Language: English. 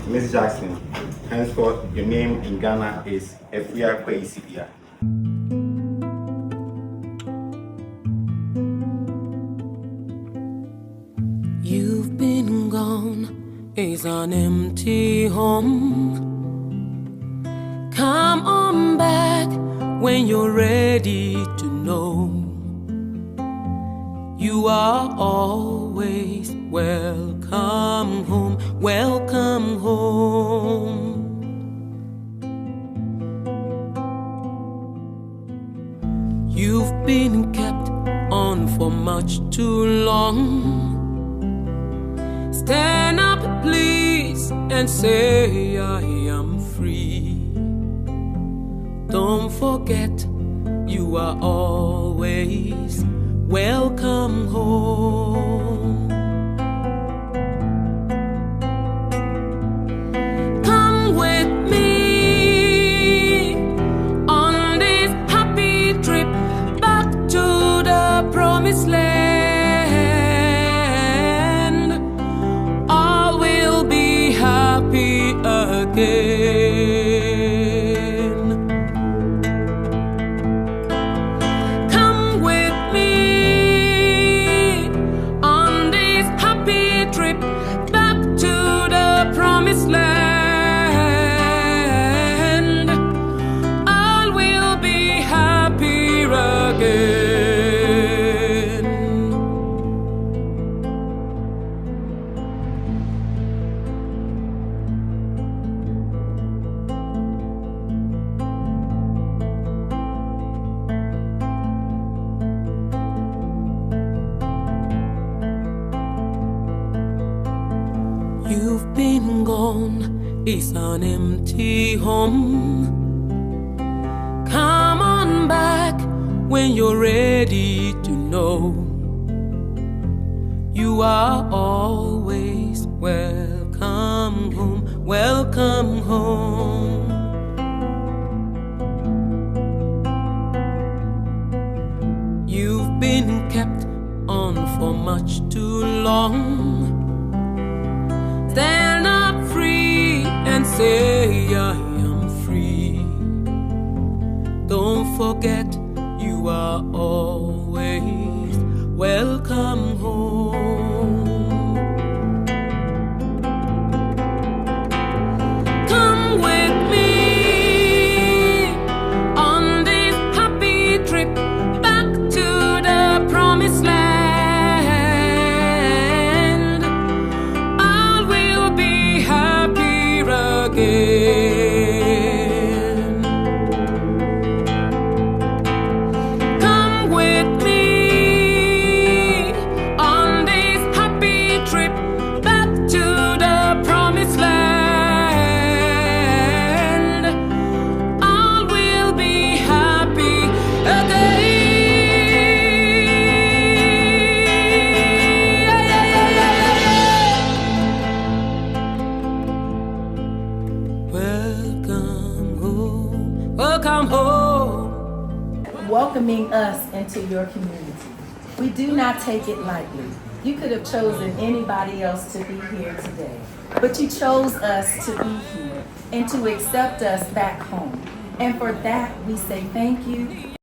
Miss Jackson, henceforth your name in Ghana is Efria Kwesibia. You've been gone, it's an empty home. Come on back when you're ready to know. You are always welcome home, welcome home. You've been kept on for much too long. Stand up, please, and say I am free. Don't forget, you are always welcome home. Come with me on this happy trip back to the promised land. All will be happy again. You've been gone, it's an empty home. Come on back when you're ready to know. You are always welcome home, welcome home. You've been kept on for much too long. Stand up free and say I am free. Don't forget, you are always welcome home. Come with me on this happy trip back to the promised land. Come with me on this happy trip back to the promised land. All will be happy again. Welcome home. Welcoming us into your community. We do not take it lightly. You could have chosen anybody else to be here today, but you chose us to be here and to accept us back home. And for that, we say thank you.